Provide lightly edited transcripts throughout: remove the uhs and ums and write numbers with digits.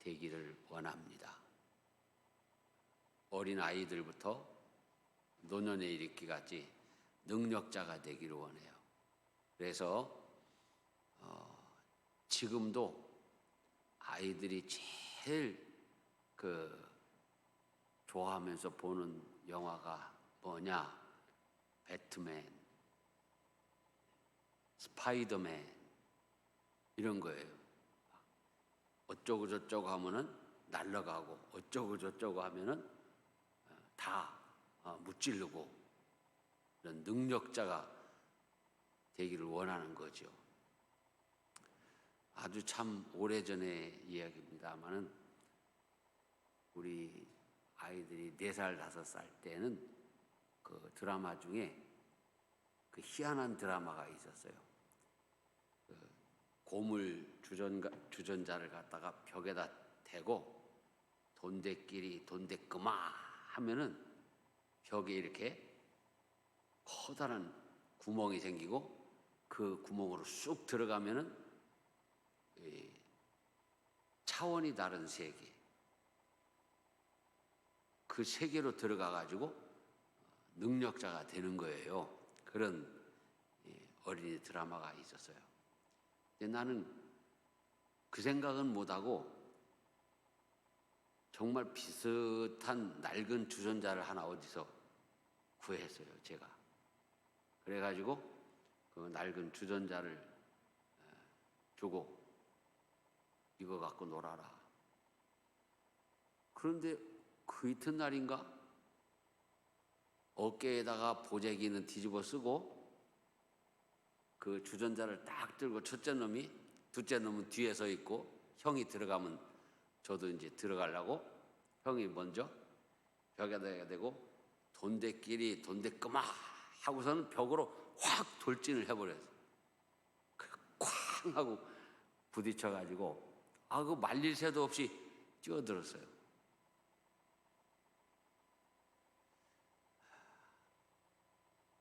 되기를 원합니다. 어린 아이들부터 노년에 이르기까지 능력자가 되기를 원해요. 그래서 지금도 아이들이 제일 좋아하면서 보는 영화가 뭐냐? 배트맨, 스파이더맨 이런 거예요. 어쩌고 저쩌고 하면은 날아가고 어쩌고 저쩌고 하면은 다 무찌르고 이런 능력자가 되기를 원하는 거죠. 아주 참 오래전의 이야기입니다만은 우리 아이들이 4살, 5살 때는 그 드라마 중에 그 희한한 드라마가 있었어요. 고물 주전자를 갖다가 벽에다 대고 돈대끼리 돈대끄마 하면은 벽에 이렇게 커다란 구멍이 생기고 그 구멍으로 쑥 들어가면은 차원이 다른 세계, 그 세계로 들어가 가지고 능력자가 되는 거예요. 그런 어린이 드라마가 있었어요. 근데 나는 그 생각은 못하고 정말 비슷한 낡은 주전자를 하나 어디서 구했어요, 제가. 그래가지고 그 낡은 주전자를 주고 이거 갖고 놀아라. 그런데 그 이튿날인가 어깨에다가 보재기는 뒤집어 쓰고 그 주전자를 딱 들고 첫째 놈이, 둘째 놈은 뒤에 서 있고 형이 들어가면 저도 이제 들어가려고 형이 먼저 벽에다 대고 돈대끼리 돈대끄마 하고서는 벽으로 확 돌진을 해버렸어요. 쾅 하고 부딪혀가지고 그 말릴 새도 없이 뛰어들었어요.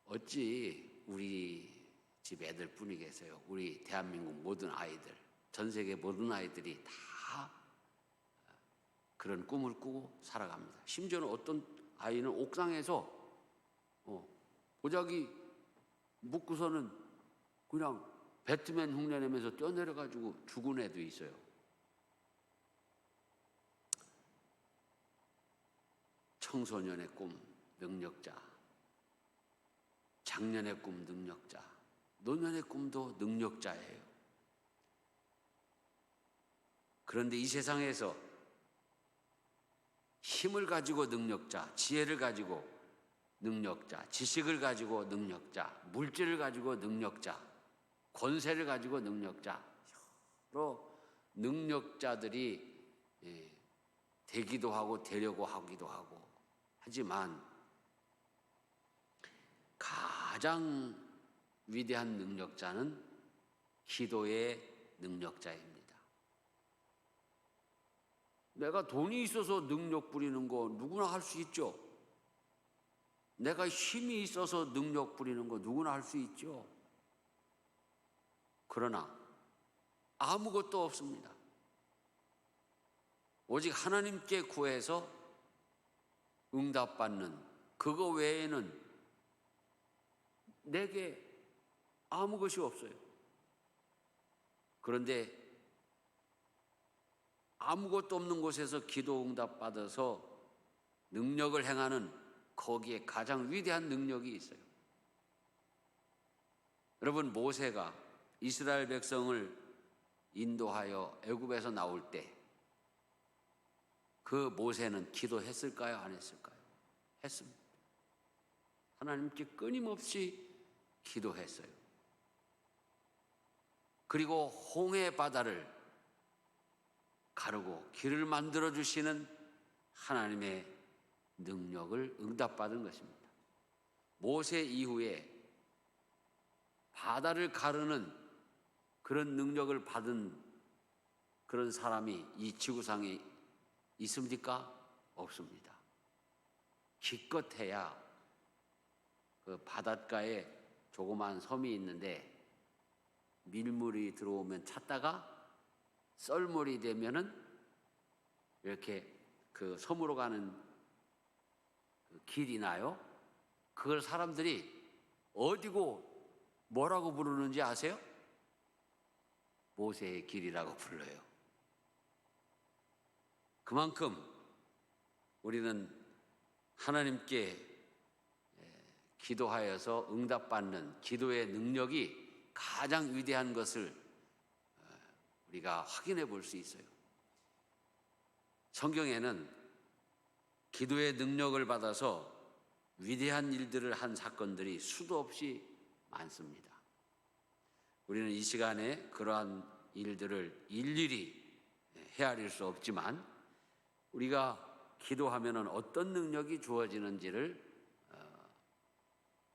어찌 우리 집 애들 뿐이겠어요. 우리 대한민국 모든 아이들, 전 세계 모든 아이들이 다 그런 꿈을 꾸고 살아갑니다. 심지어는 어떤 아이는 옥상에서 보자기 묶고서는 그냥 배트맨 흉내내면서 뛰어내려가지고 죽은 애도 있어요. 청소년의 꿈 능력자, 장년의 꿈 능력자, 노년의 꿈도 능력자예요. 그런데 이 세상에서 힘을 가지고 능력자, 지혜를 가지고 능력자, 지식을 가지고 능력자, 물질을 가지고 능력자, 권세를 가지고 능력자, 여러 능력자들이 되기도 하고 되려고 하기도 하고 하지만 가장 위대한 능력자는 기도의 능력자입니다. 내가 돈이 있어서 능력 부리는 거 누구나 할 수 있죠. 내가 힘이 있어서 능력 부리는 거 누구나 할 수 있죠. 그러나 아무것도 없습니다. 오직 하나님께 구해서 응답받는 그거 외에는 내게 아무 것이 없어요. 그런데 아무것도 없는 곳에서 기도 응답받아서 능력을 행하는 거기에 가장 위대한 능력이 있어요. 여러분, 모세가 이스라엘 백성을 인도하여 애굽에서 나올 때 그 모세는 기도했을까요? 안 했을까요? 했습니다. 하나님께 끊임없이 기도했어요. 그리고 홍해 바다를 가르고 길을 만들어 주시는 하나님의 능력을 응답받은 것입니다. 모세 이후에 바다를 가르는 그런 능력을 받은 그런 사람이 이 지구상에 있습니까? 없습니다. 기껏해야 그 바닷가에 조그만 섬이 있는데 밀물이 들어오면 찾다가 썰물이 되면은 이렇게 그 섬으로 가는 그 길이나요? 그걸 사람들이 어디고 뭐라고 부르는지 아세요? 모세의 길이라고 불러요. 그만큼 우리는 하나님께 기도하여서 응답받는 기도의 능력이 가장 위대한 것을 우리가 확인해 볼 수 있어요. 성경에는 기도의 능력을 받아서 위대한 일들을 한 사건들이 수도 없이 많습니다. 우리는 이 시간에 그러한 일들을 일일이 헤아릴 수 없지만 우리가 기도하면 어떤 능력이 주어지는지를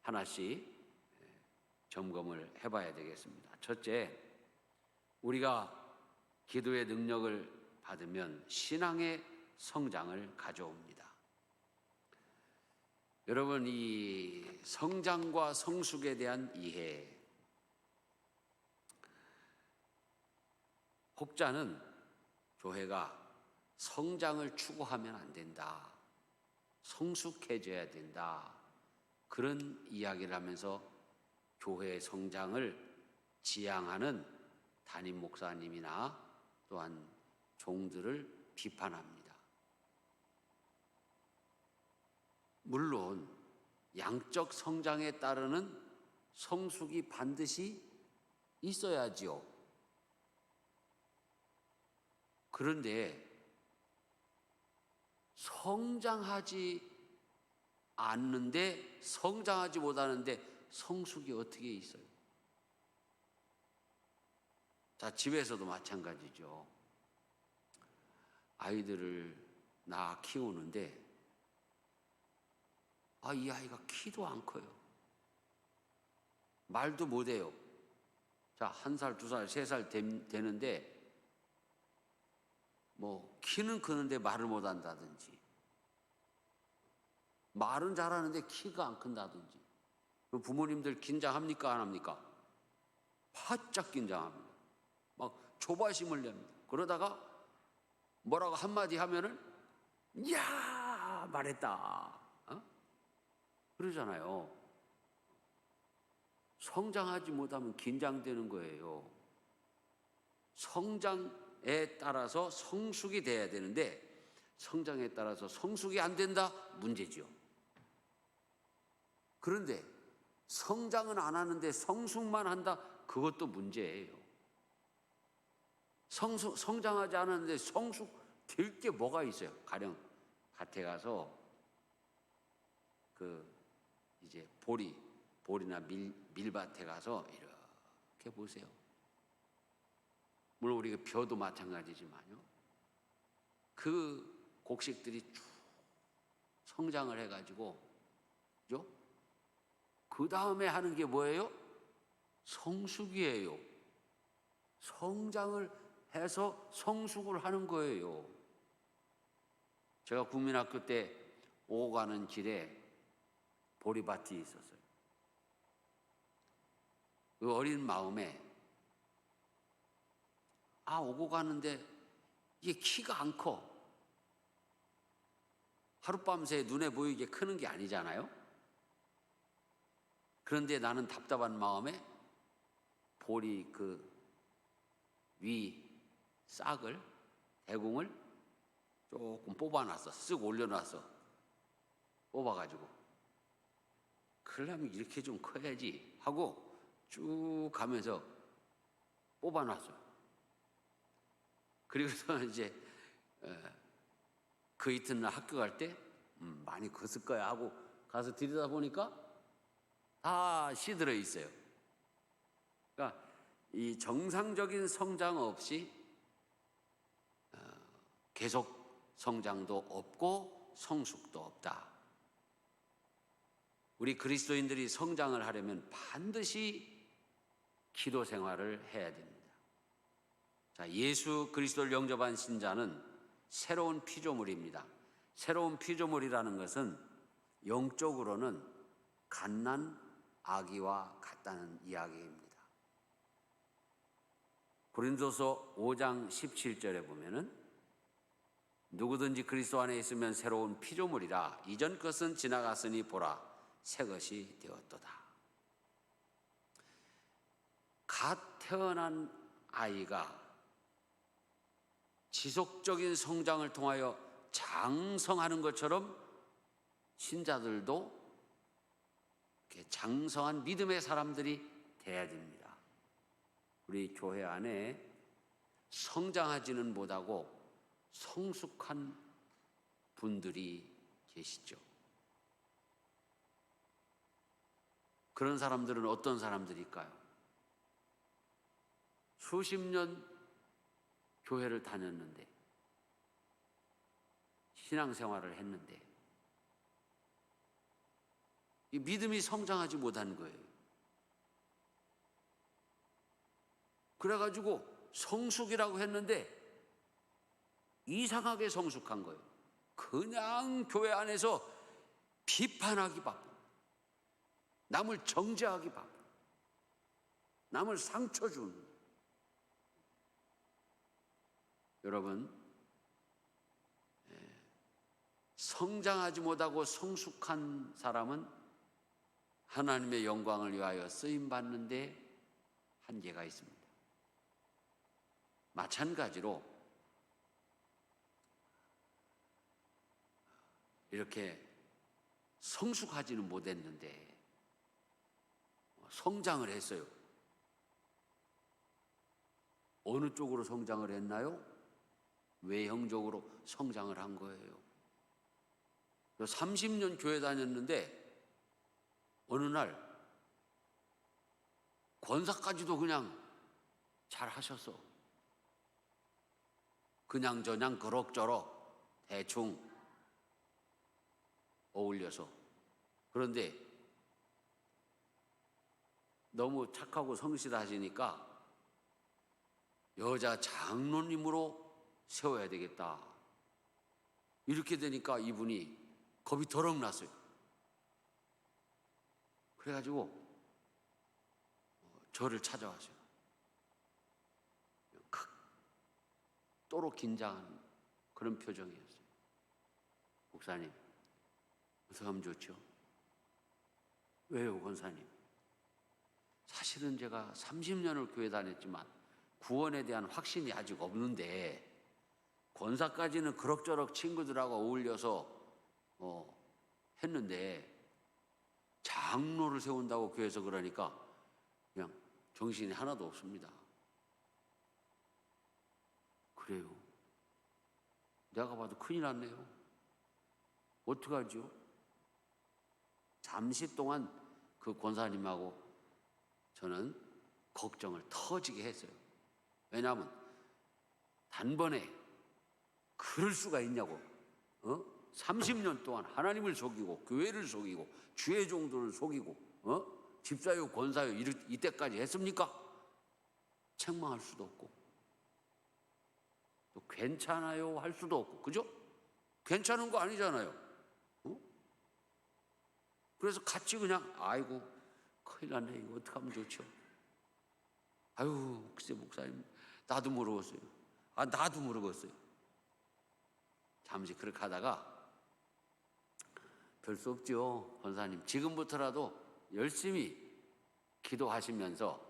하나씩 점검을 해봐야 되겠습니다. 첫째, 우리가 기도의 능력을 받으면 신앙의 성장을 가져옵니다. 여러분, 이 성장과 성숙에 대한 이해, 혹자는 교회가 성장을 추구하면 안 된다, 성숙해져야 된다, 그런 이야기를 하면서 교회의 성장을 지향하는 담임 목사님이나 또한 종들을 비판합니다. 물론 양적 성장에 따르는 성숙이 반드시 있어야지요. 그런데 성장하지 않는데, 성장하지 못하는데 성숙이 어떻게 있어요? 자, 집에서도 마찬가지죠. 아이들을 낳아 키우는데 이 아이가 키도 안 커요. 말도 못해요. 자, 1살, 2살, 3살 되는데 뭐 키는 크는데 말을 못 한다든지, 말은 잘하는데 키가 안 큰다든지. 부모님들 긴장합니까? 안 합니까? 바짝 긴장합니다. 막 조바심을 냅니다. 그러다가 뭐라고 한마디 하면은 야, 말했다, 그러잖아요. 성장하지 못하면 긴장되는 거예요. 성장에 따라서 성숙이 돼야 되는데 성장에 따라서 성숙이 안 된다? 문제죠. 그런데 성장은 안 하는데 성숙만 한다? 그것도 문제예요. 성장하지 않았는데 성숙 될 게 뭐가 있어요? 가령 밭에 가서 이제 보리나 밀밭에 가서 이렇게 보세요. 물론 우리가 벼도 마찬가지지만요. 그 곡식들이 쭉 성장을 해가지고, 그죠? 그 다음에 하는 게 뭐예요? 성숙이에요. 성장을 해서 성숙을 하는 거예요. 제가 국민학교 때 오고 가는 길에 보리밭이 있었어요. 그 어린 마음에 오고 가는데 이게 키가 안 커. 하룻밤새 눈에 보이게 크는 게 아니잖아요. 그런데 나는 답답한 마음에 보리 위 싹을, 대궁을 조금 뽑아놨어. 쓱 올려놨어. 뽑아가지고 그러려면 이렇게 좀 커야지 하고 쭉 가면서 뽑아놨어요. 그리고서 이제 그 이튿날 학교 갈 때 많이 컸을 거야 하고 가서 들여다보니까 다 씨 들어 있어요. 그러니까 이 정상적인 성장 없이 계속 성장도 없고 성숙도 없다. 우리 그리스도인들이 성장을 하려면 반드시 기도 생활을 해야 됩니다. 자, 예수 그리스도를 영접한 신자는 새로운 피조물입니다. 새로운 피조물이라는 것은 영적으로는 갓난 아기와 같다는 이야기입니다. 고린도서 5장 17절에 보면은 누구든지 그리스도 안에 있으면 새로운 피조물이라 이전 것은 지나갔으니 보라 새 것이 되었도다. 갓 태어난 아이가 지속적인 성장을 통하여 장성하는 것처럼 신자들도 이렇게 장성한 믿음의 사람들이 돼야 됩니다. 우리 교회 안에 성장하지는 못하고 성숙한 분들이 계시죠. 그런 사람들은 어떤 사람들일까요? 수십 년 교회를 다녔는데, 신앙생활을 했는데 이 믿음이 성장하지 못한 거예요. 그래가지고 성숙이라고 했는데 이상하게 성숙한 거예요. 그냥 교회 안에서 비판하기 바빠, 남을 정죄하기 바빠, 남을 상처 주는. 여러분, 성장하지 못하고 성숙한 사람은 하나님의 영광을 위하여 쓰임받는데 한계가 있습니다. 마찬가지로 이렇게 성숙하지는 못했는데 성장을 했어요. 어느 쪽으로 성장을 했나요? 외형적으로 성장을 한 거예요. 30년 교회 다녔는데 어느 날 권사까지도 그냥 잘 하셨어. 그냥저냥 그럭저럭 대충 어울려서. 그런데 너무 착하고 성실하시니까 여자 장로님으로 세워야 되겠다. 이렇게 되니까 이분이 겁이 더럭 났어요. 그래가지고 저를 찾아왔어요. 극도로 긴장한 그런 표정이었어요. 목사님, 어떻게 하면 좋죠? 왜요, 권사님? 사실은 제가 30년을 교회 다녔지만 구원에 대한 확신이 아직 없는데 권사까지는 그럭저럭 친구들하고 어울려서 했는데 장로를 세운다고 교회에서 그러니까 그냥 정신이 하나도 없습니다. 그래요. 내가 봐도 큰일 났네요. 어떡하죠? 잠시 동안 그 권사님하고 저는 걱정을 터지게 했어요. 왜냐하면 단번에 그럴 수가 있냐고. 30년 동안 하나님을 속이고 교회를 속이고 주의 종들을 속이고 집사요 권사요 이때까지 했습니까? 책망할 수도 없고 또 괜찮아요 할 수도 없고, 그죠? 괜찮은 거 아니잖아요. 그래서 같이 그냥 아이고 큰일 났네, 이거 어떡하면 좋죠? 아유 글쎄 목사님 나도 모르겠어요. 나도 모르겠어요. 잠시 그렇게 하다가 별 수 없죠, 권사님. 지금부터라도 열심히 기도하시면서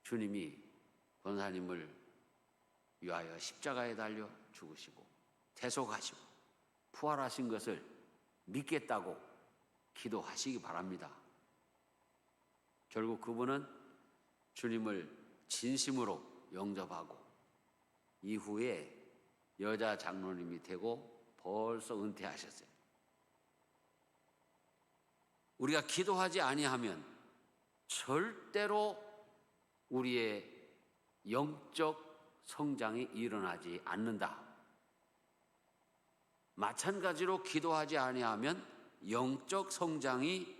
주님이 권사님을 위하여 십자가에 달려 죽으시고 대속하시고 부활하신 것을 믿겠다고 기도하시기 바랍니다. 결국 그분은 주님을 진심으로 영접하고 이후에 여자 장로님이 되고 벌써 은퇴하셨어요. 우리가 기도하지 아니하면 절대로 우리의 영적 성장이 일어나지 않는다. 마찬가지로 기도하지 아니하면 영적 성장이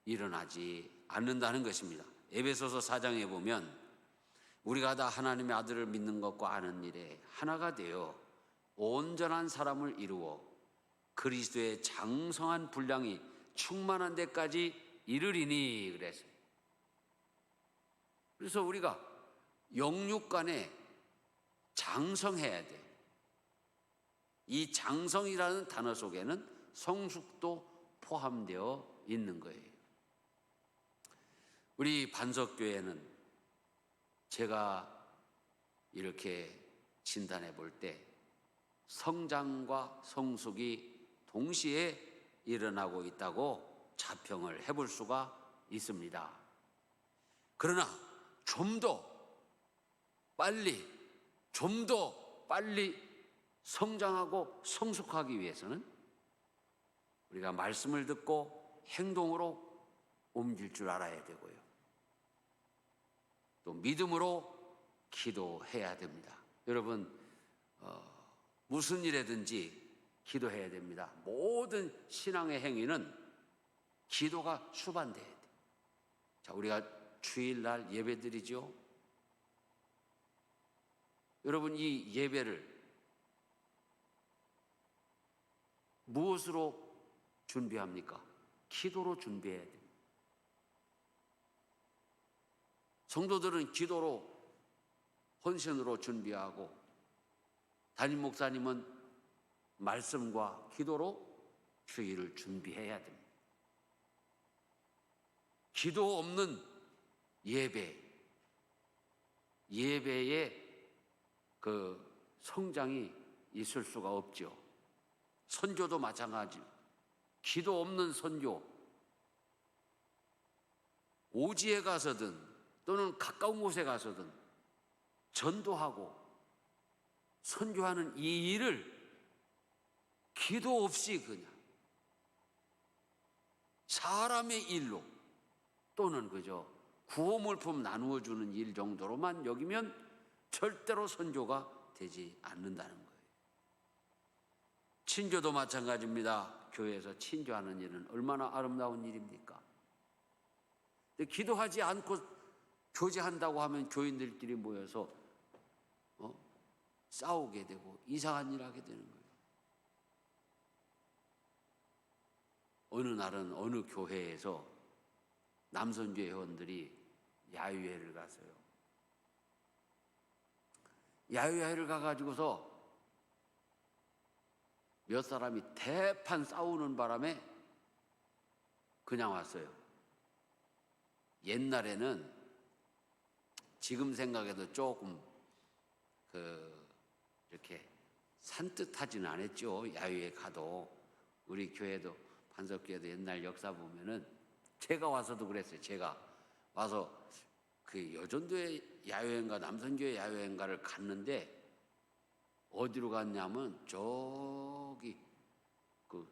일어나지 않는다는 것입니다. 에베소서 4장에 보면 우리가 다 하나님의 아들을 믿는 것과 아는 일에 하나가 되어 온전한 사람을 이루어 그리스도의 장성한 분량이 충만한 데까지 이르리니 그랬어요. 그래서 우리가 영육 간에 장성해야 돼. 이 장성이라는 단어 속에는 성숙도 포함되어 있는 거예요. 우리 반석교회는 제가 이렇게 진단해 볼 때 성장과 성숙이 동시에 일어나고 있다고 자평을 해볼 수가 있습니다. 그러나 좀 더 빨리 성장하고 성숙하기 위해서는 우리가 말씀을 듣고 행동으로 옮길 줄 알아야 되고요. 또 믿음으로 기도해야 됩니다. 여러분, 무슨 일에든지 기도해야 됩니다. 모든 신앙의 행위는 기도가 수반돼야 돼요. 자, 우리가 주일날 예배드리죠. 여러분, 이 예배를 무엇으로 준비합니까? 기도로 준비해야 돼요. 성도들은 기도로, 헌신으로 준비하고, 담임 목사님은 말씀과 기도로 주일을 준비해야 됩니다. 기도 없는 예배의 그 성장이 있을 수가 없죠. 선교도 마찬가지. 기도 없는 선교, 오지에 가서든 또는 가까운 곳에 가서든 전도하고 선교하는 이 일을 기도 없이 그냥 사람의 일로 또는 그저 구호물품 나누어 주는 일 정도로만 여기면 절대로 선교가 되지 않는다는 거예요. 친교도 마찬가지입니다. 교회에서 친교하는 일은 얼마나 아름다운 일입니까? 근데 기도하지 않고 교제한다고 하면 교인들끼리 모여서 싸우게 되고 이상한 일 하게 되는 거예요. 어느 날은 어느 교회에서 남선교 회원들이 야유회를 갔어요. 야유회를 가가지고서 몇 사람이 대판 싸우는 바람에 그냥 왔어요. 옛날에는 지금 생각해도 조금 이렇게 산뜻하지는 않았죠. 야유회 가도. 우리 교회도 반석교회도 옛날 역사 보면은 제가 와서도 그랬어요. 제가 와서 그 여전도의 야유회인가 남선교회 야유회인가를 갔는데 어디로 갔냐면 저기 그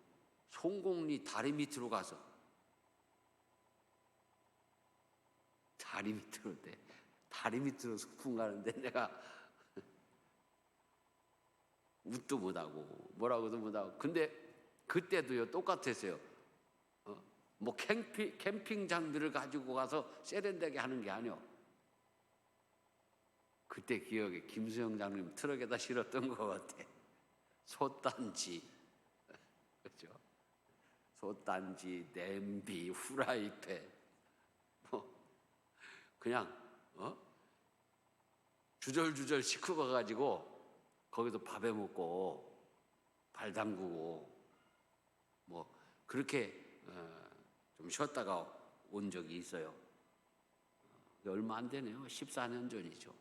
송곡리 다리 밑으로 가서 다리 밑으로 소풍 가는데 내가 웃도 못하고 뭐라고도 못하고. 근데 그때도요 똑같았어요. 뭐 캠핑 장비를 가지고 가서 세련되게 하는 게 아니요. 그때 기억에 김수영 장님 트럭에다 실었던 것 같아. 솥단지, 그렇죠? 솥단지, 냄비, 후라이팬, 뭐 그냥 주절주절 식구 가가지고 거기서 밥해 먹고 발 담그고 뭐 그렇게 좀 쉬었다가 온 적이 있어요. 얼마 안 되네요. 14년 전이죠.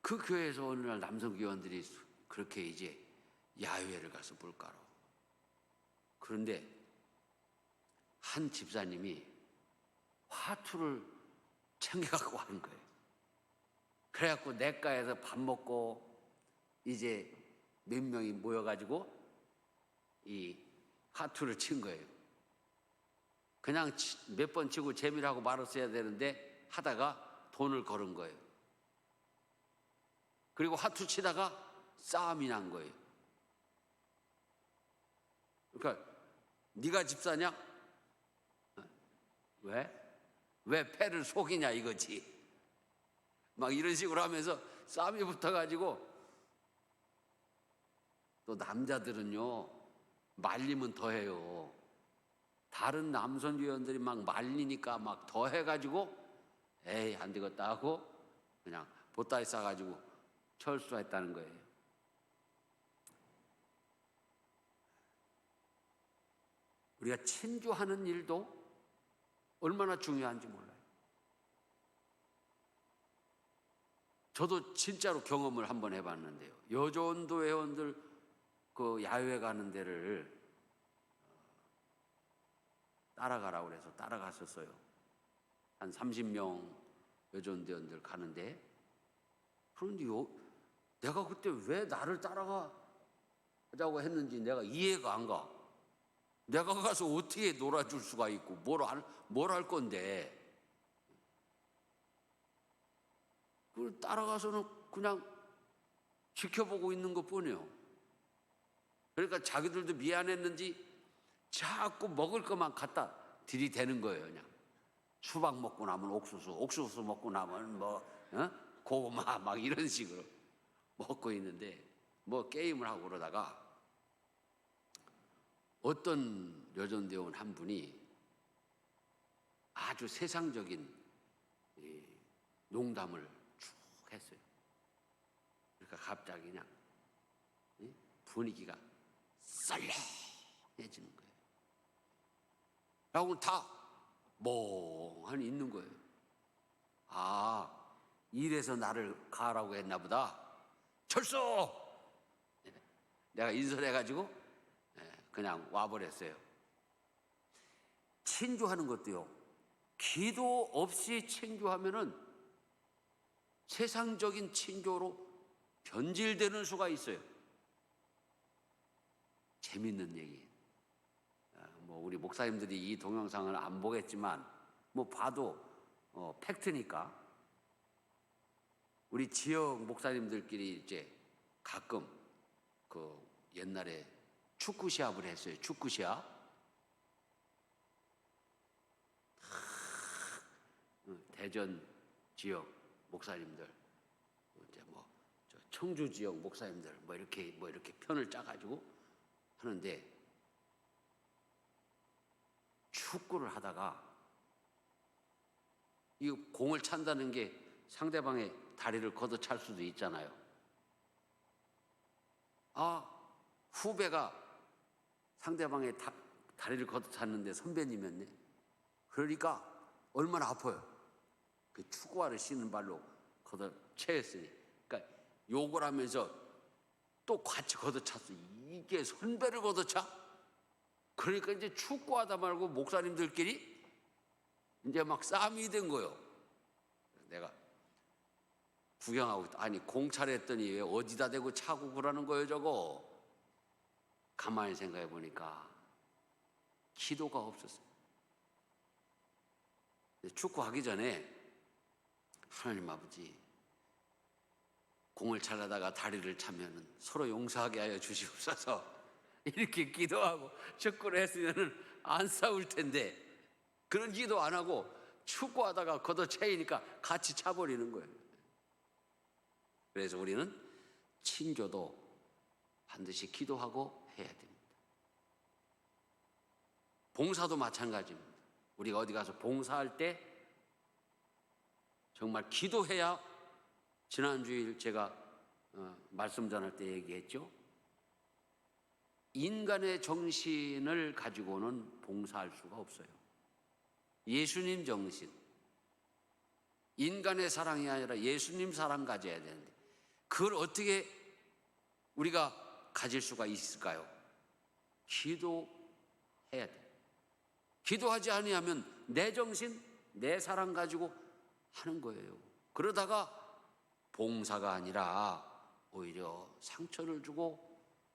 그 교회에서 어느 날 남성 교원들이 그렇게 이제 야유회를 가서 볼까로. 그런데 한 집사님이 화투를 챙겨갖고 가는 거예요. 그래갖고 내과에서 밥 먹고 이제 몇 명이 모여가지고 이 화투를 친 거예요. 그냥 몇 번 치고 재미라고 말았어야 되는데 하다가 돈을 걸은 거예요. 그리고 화투 치다가 싸움이 난 거예요. 그러니까 네가 집사냐? 왜 패를 속이냐 이거지. 막 이런 식으로 하면서 싸움이 붙어가지고 또 남자들은요 말리면 더해요. 다른 남선교원들이 막 말리니까 막 더해가지고 에이 안 되겠다 하고 그냥 보따리 싸가지고 철수했다는 거예요. 우리가 친주하는 일도 얼마나 중요한지 몰라요. 저도 진짜로 경험을 한번 해봤는데요. 여전도 회원들 그 야외 가는 데를 따라가라고 그래서 따라갔었어요. 한 30명 여전대원들 가는데, 그런데 내가 그때 왜 나를 따라가자고 했는지 내가 이해가 안 가. 내가 가서 어떻게 놀아줄 수가 있고 뭘 할 건데. 그걸 따라가서는 그냥 지켜보고 있는 것뿐이에요. 그러니까 자기들도 미안했는지 자꾸 먹을 것만 갖다 들이대는 거예요. 그냥 수박 먹고 나면 옥수수 먹고 나면 고구마 막 이런 식으로 먹고 있는데, 뭐 게임을 하고 그러다가 어떤 여전대원 한 분이 아주 세상적인 농담을 쭉 했어요. 그러니까 갑자기 그냥 분위기가 썰렁해지는 거예요. 라고 다 멍하니 있는 거예요. 아, 이래서 나를 가라고 했나 보다. 철수! 내가 인솔해가지고 그냥 와버렸어요. 친주하는 것도요, 기도 없이 친주하면은 세상적인 친교로 변질되는 수가 있어요. 재밌는 얘기. 뭐 우리 목사님들이 이 동영상을 안 보겠지만 뭐 봐도 팩트니까, 우리 지역 목사님들끼리 이제 가끔 그 옛날에 축구 시합을 했어요. 축구 시합. 대전 지역 목사님들, 이제 뭐 청주 지역 목사님들 뭐 이렇게 편을 짜가지고 하는데, 축구를 하다가 이 공을 찬다는 게 상대방의 다리를 걷어찰 수도 있잖아요. 후배가 상대방의 다리를 걷어찼는데 선배님이었네. 그러니까 얼마나 아파요. 그 축구화를 신은 발로 걷어채였으니, 그러니까 욕을 하면서 또 같이 걷어찼어. 이게 선배를 걷어차? 그러니까 이제 축구하다 말고 목사님들끼리 이제 막 싸움이 된 거예요. 내가 구경하고 있다. 아니, 공차랬더니 왜 어디다 대고 차고 그러는 거예요, 저거? 가만히 생각해 보니까 기도가 없었어요. 축구하기 전에 하나님 아버지, 공을 찰려다가 다리를 차면은 서로 용서하게 하여 주시옵소서. 이렇게 기도하고 축구를 했으면 안 싸울 텐데, 그런 기도 안 하고 축구하다가 걷어차이니까 같이 차버리는 거예요. 그래서 우리는 친교도 반드시 기도하고 해야 됩니다. 봉사도 마찬가지입니다. 우리가 어디 가서 봉사할 때 정말 기도해야, 지난주일 제가 말씀 전할 때 얘기했죠. 인간의 정신을 가지고는 봉사할 수가 없어요. 예수님 정신, 인간의 사랑이 아니라 예수님 사랑 가져야 되는데, 그걸 어떻게 우리가 가질 수가 있을까요? 기도해야 돼. 기도하지 아니하면 내 정신, 내 사랑 가지고 하는 거예요. 그러다가 봉사가 아니라 오히려 상처를 주고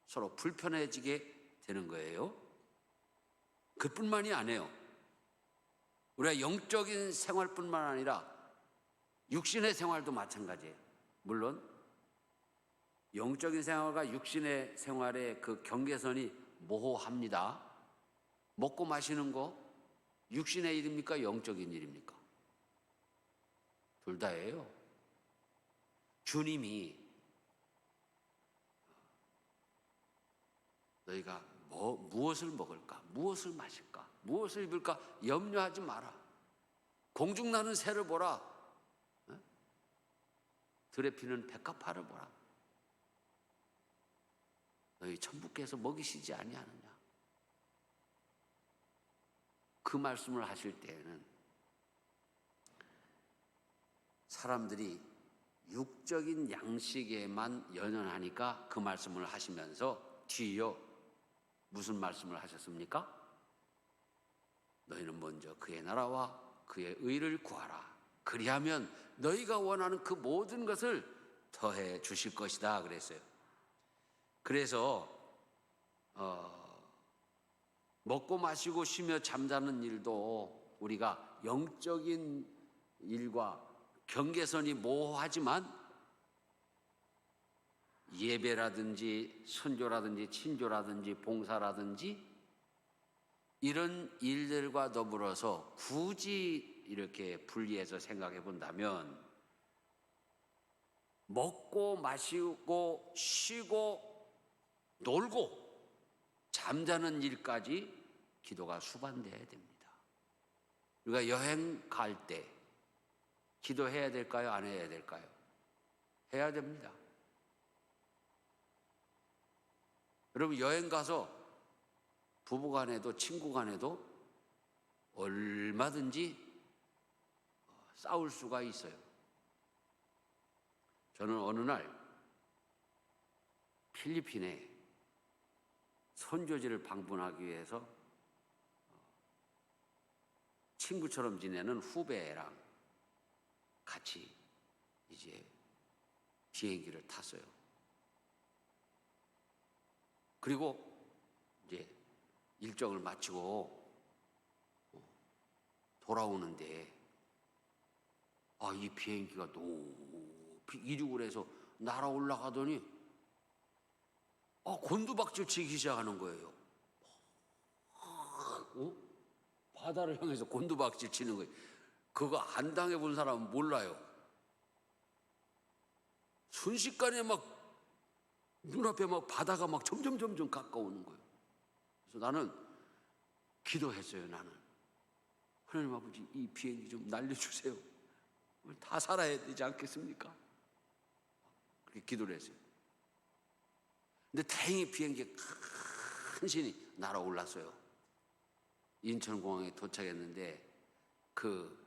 서로 불편해지게 되는 거예요. 그뿐만이 아니에요. 우리가 영적인 생활뿐만 아니라 육신의 생활도 마찬가지예요. 물론 영적인 생활과 육신의 생활의 그 경계선이 모호합니다. 먹고 마시는 거 육신의 일입니까? 영적인 일입니까? 둘 다예요. 주님이 너희가 무엇을 먹을까? 무엇을 마실까? 무엇을 입을까? 염려하지 마라. 공중나는 새를 보라. 들에 피는 백합화를 보라. 너희 천부께서 먹이시지 아니하느냐? 그 말씀을 하실 때에는 사람들이 육적인 양식에만 연연하니까 그 말씀을 하시면서 뒤이어 무슨 말씀을 하셨습니까? 너희는 먼저 그의 나라와 그의 의를 구하라. 그리하면 너희가 원하는 그 모든 것을 더해 주실 것이다 그랬어요. 그래서 먹고 마시고 쉬며 잠자는 일도 우리가 영적인 일과 경계선이 모호하지만 예배라든지 선교라든지 친교라든지 봉사라든지 이런 일들과 더불어서 굳이 이렇게 분리해서 생각해 본다면 먹고 마시고 쉬고 놀고 잠자는 일까지 기도가 수반돼야 됩니다. 우리가 여행 갈 때 기도해야 될까요? 안 해야 될까요? 해야 됩니다. 여러분 여행 가서 부부 간에도 친구 간에도 얼마든지 싸울 수가 있어요. 저는 어느 날 필리핀에 선교지를 방문하기 위해서 친구처럼 지내는 후배랑 같이 이제 비행기를 탔어요. 그리고 이제 일정을 마치고 돌아오는데 이 비행기가 높이 이륙을 해서 날아 올라가더니 곤두박질 치기 시작하는 거예요. 바다를 향해서 곤두박질 치는 거예요. 그거 안 당해본 사람은 몰라요. 순식간에 막 눈앞에 막 바다가 막 점점 가까우는 거예요. 그래서 나는 기도했어요. 나는 하나님 아버지 이 비행기 좀 날려주세요. 다 살아야 되지 않겠습니까? 그렇게 기도를 했어요. 근데 다행히 비행기에 간신히 날아올랐어요. 인천공항에 도착했는데 그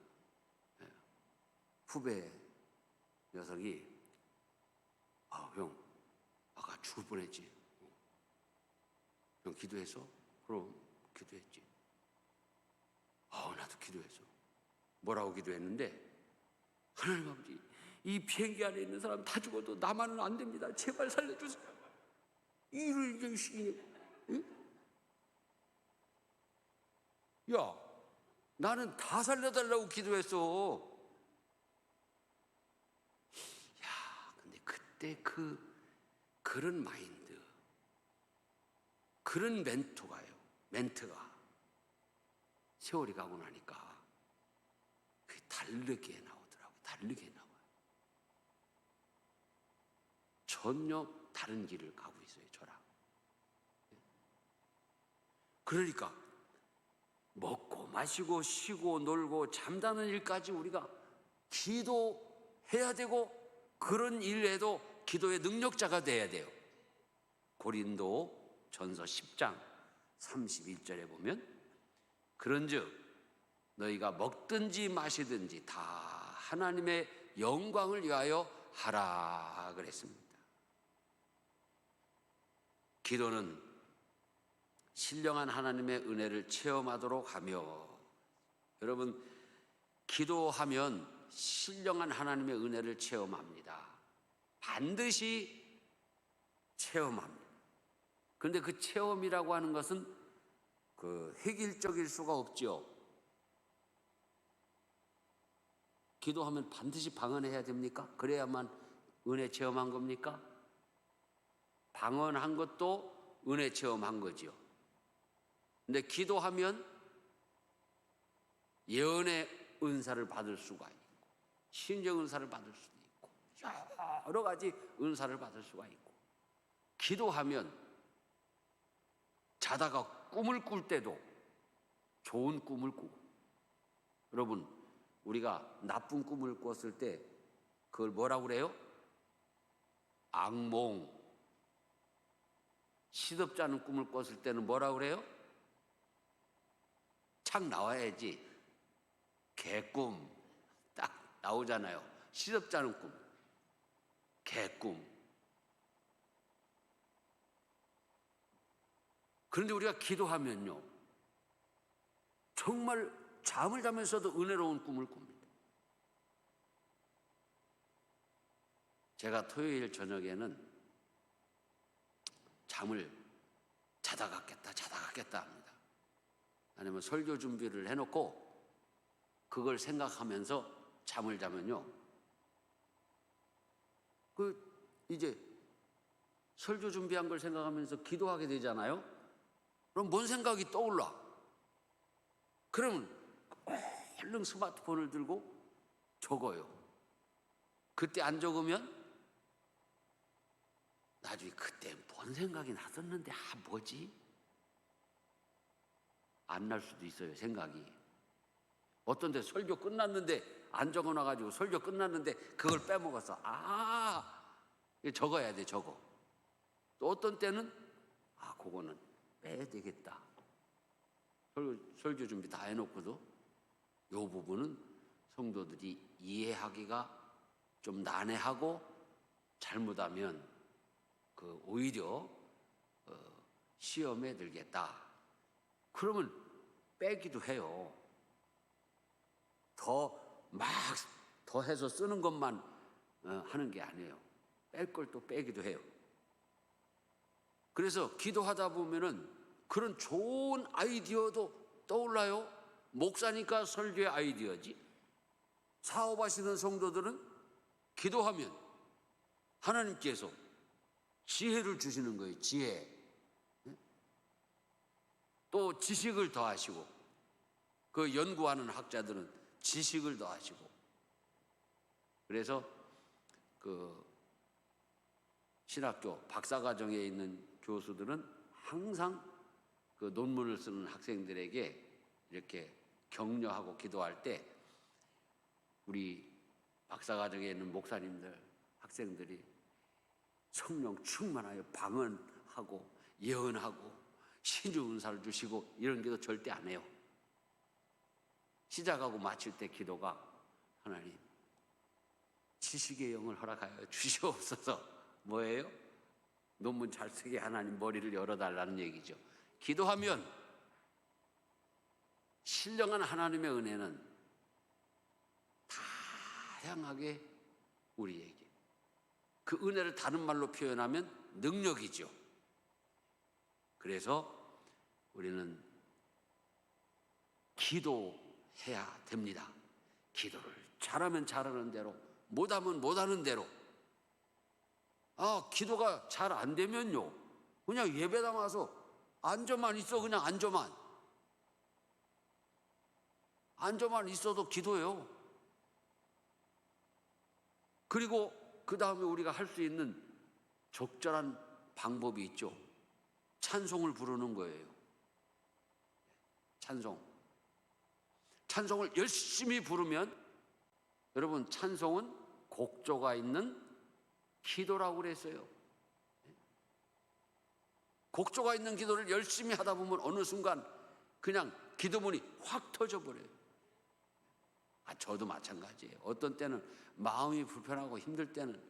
후배 녀석이 형 아까 죽을 뻔했지. 형 기도했어? 그럼 기도했지. 나도 기도했어. 뭐라고 기도했는데 하나님 아버지 이 비행기 안에 있는 사람 다 죽어도 나만은 안 됩니다. 제발 살려주세요. 이를 이시기네. 응? 야, 나는 다 살려달라고 기도했어. 야, 근데 그때 그런 마인드, 그런 멘트가 세월이 가고 나니까 그게 다르게 나오더라고요. 다르게 나와요. 전혀 다른 길을 가고 있어요, 저랑. 그러니까 먹고 마시고 쉬고 놀고 잠자는 일까지 우리가 기도해야 되고 그런 일에도 기도의 능력자가 돼야 돼요. 고린도 전서 10장 31절에 보면 그런즉 너희가 먹든지 마시든지 다 하나님의 영광을 위하여 하라 그랬습니다. 기도는 신령한 하나님의 은혜를 체험하도록 하며, 여러분 기도하면 신령한 하나님의 은혜를 체험합니다. 반드시 체험합니다. 그런데 그 체험이라고 하는 것은 획일적일 수가 없죠. 기도하면 반드시 방언해야 됩니까? 그래야만 은혜 체험한 겁니까? 방언한 것도 은혜 체험한 거지요. 근데 기도하면 예언의 은사를 받을 수가 있고 신령 은사를 받을 수도 있고 여러 가지 은사를 받을 수가 있고, 기도하면 자다가 꿈을 꿀 때도 좋은 꿈을 꾸고, 여러분 우리가 나쁜 꿈을 꿨을 때 그걸 뭐라고 그래요? 악몽. 시덥지 않은 꿈을 꿨을 때는 뭐라고 그래요? 착 나와야지. 개꿈 딱 나오잖아요. 시덥지 않은 꿈. 개꿈. 그런데 우리가 기도하면요, 정말 잠을 자면서도 은혜로운 꿈을 꿉니다. 제가 토요일 저녁에는 잠을 자다 갔겠다 합니다. 아니면 설교 준비를 해놓고 그걸 생각하면서 잠을 자면요, 이제 설교 준비한 걸 생각하면서 기도하게 되잖아요. 그럼 뭔 생각이 떠올라? 그러면 얼른 스마트폰을 들고 적어요. 그때 안 적으면 나중에 그때 뭔 생각이 났었는데 뭐지? 안 날 수도 있어요, 생각이. 어떤 데 설교 끝났는데 안 적어놔가지고 설교 끝났는데 그걸 빼먹었어. 적어야 돼, 적어. 또 어떤 때는 그거는 빼야 되겠다. 설교 준비 다 해놓고도 이 부분은 성도들이 이해하기가 좀 난해하고 잘못하면 오히려 시험에 들겠다. 그러면 빼기도 해요. 더 해서 쓰는 것만 하는 게 아니에요. 뺄 걸 또 빼기도 해요. 그래서 기도하다 보면은 그런 좋은 아이디어도 떠올라요. 목사니까 설교의 아이디어지. 사업하시는 성도들은 기도하면 하나님께서 지혜를 주시는 거예요. 지혜. 또 지식을 더하시고, 그 연구하는 학자들은 지식을 더하시고. 그래서 신학교 박사과정에 있는 교수들은 항상 그 논문을 쓰는 학생들에게 이렇게 격려하고 기도할 때 우리 박사과정에 있는 목사님들, 학생들이 성령 충만하여 방언하고 예언하고 신주 은사를 주시고 이런 기도 절대 안 해요. 시작하고 마칠 때 기도가 하나님 지식의 영을 허락하여 주시옵소서. 뭐예요? 논문 잘 쓰게 하나님 머리를 열어달라는 얘기죠. 기도하면 신령한 하나님의 은혜는 다양하게 우리에게, 그 은혜를 다른 말로 표현하면 능력이죠. 그래서 우리는 기도해야 됩니다. 기도를 잘하면 잘하는 대로, 못하면 못하는 대로. 기도가 잘 안 되면요, 그냥 예배당 와서 앉아만 있어. 그냥 앉아만 있어도 기도해요. 그리고 그 다음에 우리가 할 수 있는 적절한 방법이 있죠. 찬송을 부르는 거예요. 찬송을 열심히 부르면, 여러분, 찬송은 곡조가 있는 기도라고 그랬어요. 곡조가 있는 기도를 열심히 하다 보면 어느 순간 그냥 기도문이 확 터져버려요. 저도 마찬가지예요. 어떤 때는 마음이 불편하고 힘들 때는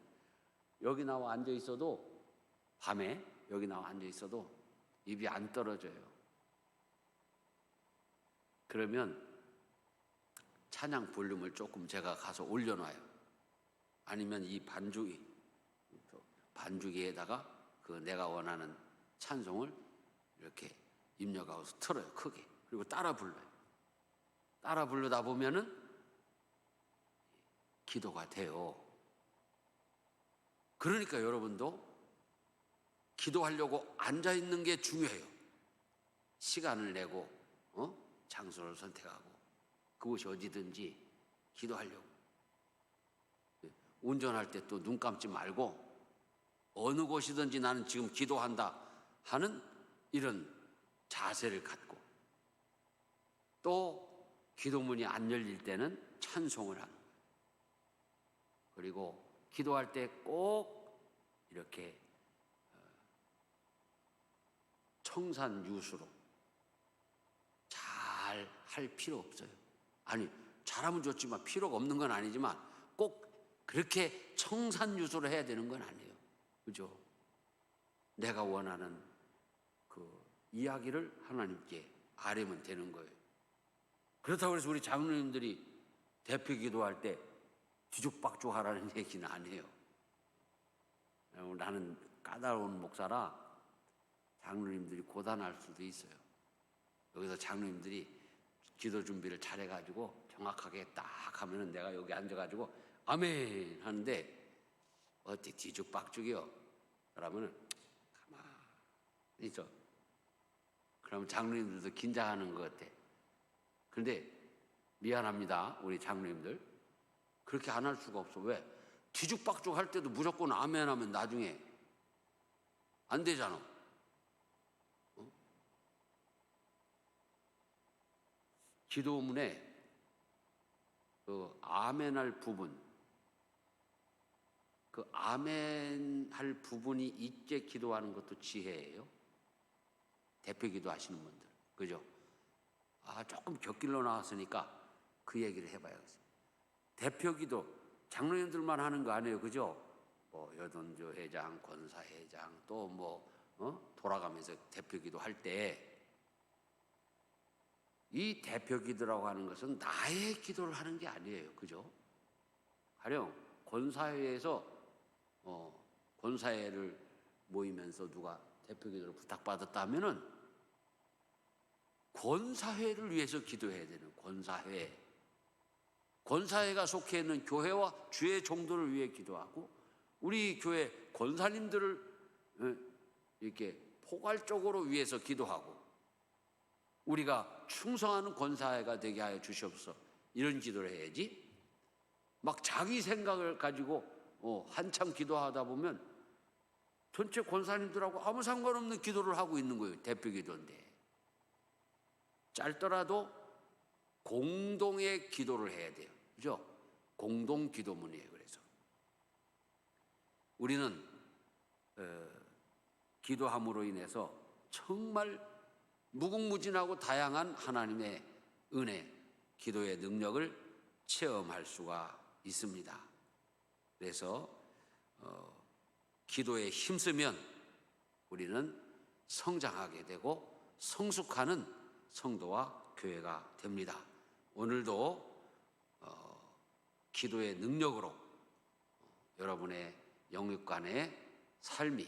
여기 나와 앉아 있어도, 밤에 여기 나와 앉아 있어도 입이 안 떨어져요. 그러면 찬양 볼륨을 조금 제가 가서 올려놔요. 아니면 이 반주기에다가 내가 원하는 찬송을 이렇게 입력하고서 틀어요, 크게. 그리고 따라 불러요. 따라 부르다 보면은 기도가 돼요. 그러니까 여러분도 기도하려고 앉아 있는 게 중요해요. 시간을 내고 장소를 선택하고 그곳이 어디든지 기도하려고. 운전할 때 또 눈 감지 말고 어느 곳이든지 나는 지금 기도한다 하는 이런 자세를 갖고, 또 기도문이 안 열릴 때는 찬송을 하는 거예요. 그리고 기도할 때 꼭 이렇게 청산유수로 잘 잘 할 필요 없어요. 아니, 잘하면 좋지만 필요가 없는 건 아니지만 꼭 그렇게 청산유수를 해야 되는 건 아니에요. 그죠? 내가 원하는 그 이야기를 하나님께 아뢰면 되는 거예요. 그렇다고 해서 우리 장로님들이 대표 기도할 때 뒤죽박죽 하라는 얘기는 아니에요. 나는 까다로운 목사라 장로님들이 고단할 수도 있어요. 여기서 장로님들이 기도 준비를 잘해가지고 정확하게 딱 하면은 내가 여기 앉아가지고 아멘 하는데 어때 뒤죽박죽이요? 그러면은 가만히 있어. 그러면 장로님들도 긴장하는 것 같아. 그런데 미안합니다, 우리 장로님들. 그렇게 안 할 수가 없어. 왜? 뒤죽박죽 할 때도 무조건 아멘 하면 나중에 안 되잖아. 기도문에 그 아멘할 부분, 그 아멘할 부분이 있게 기도하는 것도 지혜예요. 대표 기도하시는 분들, 그죠? 조금 곁길로 나왔으니까 그 얘기를 해봐야겠어요. 대표 기도 장로님들만 하는 거 아니에요, 그죠? 뭐 여돈조 회장, 권사 회장, 또 뭐 돌아가면서 대표 기도 할 때 이 대표 기도라고 하는 것은 나의 기도를 하는 게 아니에요, 그죠? 가령 권사회에서 권사회를 모이면서 누가 대표 기도를 부탁받았다 하면은 권사회를 위해서 기도해야 되는 권사회. 권사회가 속해 있는 교회와 주의 종들을 위해 기도하고 우리 교회 권사님들을 이렇게 포괄적으로 위해서 기도하고 우리가 충성하는 권사회가 되게 하여 주시옵소서 이런 기도를 해야지. 막 자기 생각을 가지고 한참 기도하다 보면 전체 권사님들하고 아무 상관없는 기도를 하고 있는 거예요. 대표 기도인데 짧더라도 공동의 기도를 해야 돼요, 그죠? 공동 기도문이에요. 그래서 우리는 기도함으로 인해서 정말 무궁무진하고 다양한 하나님의 은혜, 기도의 능력을 체험할 수가 있습니다. 그래서 기도에 힘쓰면 우리는 성장하게 되고 성숙하는 성도와 교회가 됩니다. 오늘도 기도의 능력으로 여러분의 영육간의 삶이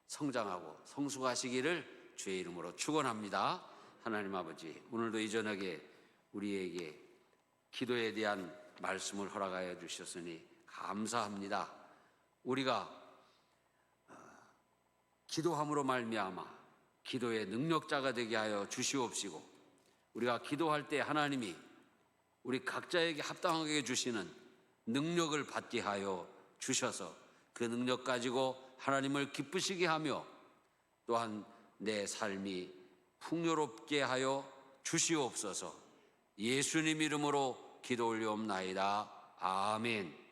성장하고 성숙하시기를 주의 이름으로 축원합니다. 하나님 아버지, 오늘도 이 저녁에 우리에게 기도에 대한 말씀을 허락하여 주셨으니 감사합니다. 우리가 기도함으로 말미암아 기도의 능력자가 되게 하여 주시옵시고 우리가 기도할 때 하나님이 우리 각자에게 합당하게 주시는 능력을 받게 하여 주셔서 그 능력 가지고 하나님을 기쁘시게 하며 또한 내 삶이 풍요롭게 하여 주시옵소서. 예수님 이름으로 기도 올리옵나이다. 아멘.